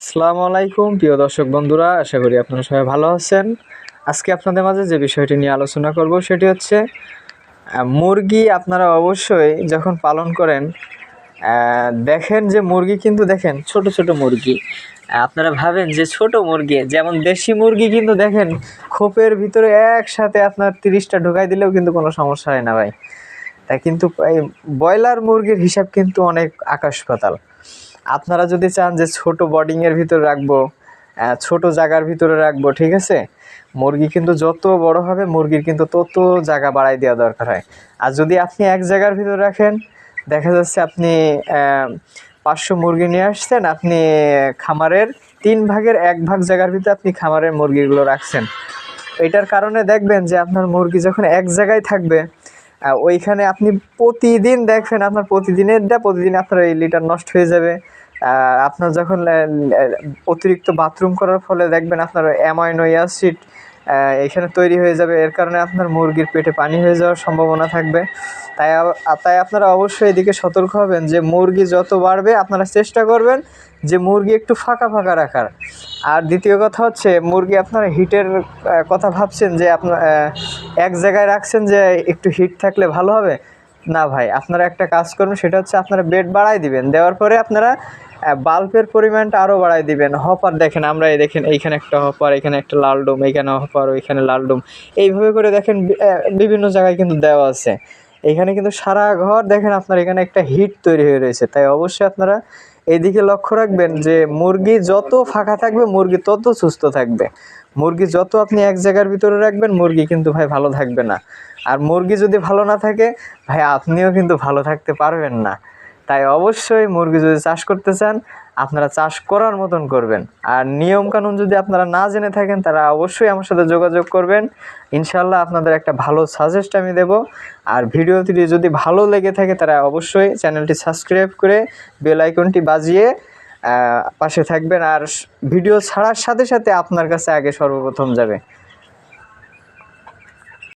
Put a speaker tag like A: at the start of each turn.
A: আসসালামু আলাইকুম প্রিয় দর্শক বন্ধুরা, আশা করি আপনারা সবাই ভালো আছেন। আজকে আপনাদের মাঝে যে বিষয়টি নিয়ে আলোচনা করব সেটি হচ্ছে মুরগি আপনারা অবশ্যই যখন পালন করেন দেখেন যে মুরগি কিন্তু দেখেন ছোট ছোট মুরগি। আপনারা ভাবেন যে ছোট মুরগি যেমন দেশি মুরগি কিন্তু দেখেন খোপের ভিতরে একসাথে আপনার 30টা ঢুকাই দিলেও কিন্তু কোনো সমস্যা হয় না ভাই। তাই কিন্তু এই ব্রয়লার মুরগির হিসাব কিন্তু অনেক আকাশ পাতাল। আপনারা যদি চান যে ছোট বোর্ডিংয়ের ভিতরে রাখবো, ছোট জায়গার ভিতরে রাখবো, ঠিক আছে, মুরগি কিন্তু যত বড় হবে মুরগির কিন্তু তত জায়গা বাড়াই দেওয়া দরকার হয়। আর যদি আপনি এক জায়গার ভিতরে রাখেন, দেখা যাচ্ছে আপনি 500 মুরগি নিয়ে আসছেন, আপনি খামারের 1/3 জায়গার ভিতরে আপনি খামারের মুরগিগুলো রাখছেন। এটার কারণে দেখবেন যে আপনার মুরগি যখন এক জায়গায় থাকবে, ওইখানে আপনি প্রতিদিন দেখবেন আপনার প্রতিদিন আপনার এই লিটার নষ্ট হয়ে যাবে। আপনার যখন অতিরিক্ত বাথরুম করার ফলে দেখবেন আপনার অ্যামাইনো অ্যাসিড এখানে তৈরি হয়ে যাবে। এর কারণে আপনার মুরগির পেটে পানি হয়ে যাওয়ার সম্ভাবনা থাকবে। তাই আপনারা অবশ্যই এদিকে সতর্ক হবেন যে মুরগি যত বাড়বে আপনারা চেষ্টা করবেন যে মুরগি একটু ফাঁকা ফাঁকা রাখার। আর দ্বিতীয় কথা হচ্ছে মুরগি আপনার হিটের কথা ভাবছেন যে আপনার এক জায়গায় রাখছেন যে একটু হিট থাকলে ভালো হবে না ভাই। আপনারা একটা কাজ করবেন, সেটা হচ্ছে আপনারা বেড বাড়াই দিবেন, দেওয়ার পরে আপনারা বাল্বের পরিমাণটা আরও বাড়াই দিবেন। হপার দেখেন, আমরা এই দেখেন এইখানে একটা হপার, এখানে একটা লাল ডোম, এইখানে হপার, ওইখানে লাল ডোম, এইভাবে করে দেখেন বিভিন্ন জায়গায় কিন্তু দেওয়া আছে। এখানে কিন্তু সারা ঘর দেখেন আপনার এখানে একটা হিট তৈরি হয়ে রয়েছে। তাই অবশ্যই আপনারা এইদিকে লক্ষ্য রাখবেন যে মুরগি যত ফাঁকা থাকবে মুরগি তত সুস্থ থাকবে। মুরগি যত আপনি এক জায়গার ভিতরে রাখবেন মুরগি কিন্তু ভাই ভালো থাকবে না। আর মুরগি যদি ভালো না থাকে ভাই আপনিও কিন্তু ভালো থাকতে পারবেন না। তাই অবশ্যই মুরগি যদি চাষ করতে চান আপনারা চাষ করার মতন করবেন। আর নিয়মকানুন যদি আপনারা না জেনে থাকেন তারা অবশ্যই আমার সাথে যোগাযোগ করবেন। ইনশাল্লাহ আপনাদের একটা ভালো সাজেস্ট আমি দেব। আর ভিডিওটি যদি ভালো লেগে থাকে তারা অবশ্যই চ্যানেলটি সাবস্ক্রাইব করে বেল আইকনটি বাজিয়ে পাশে থাকবেন। আর ভিডিও ছাড়ার সাথে সাথে আপনার কাছে আগে সর্বপ্রথম যাবে।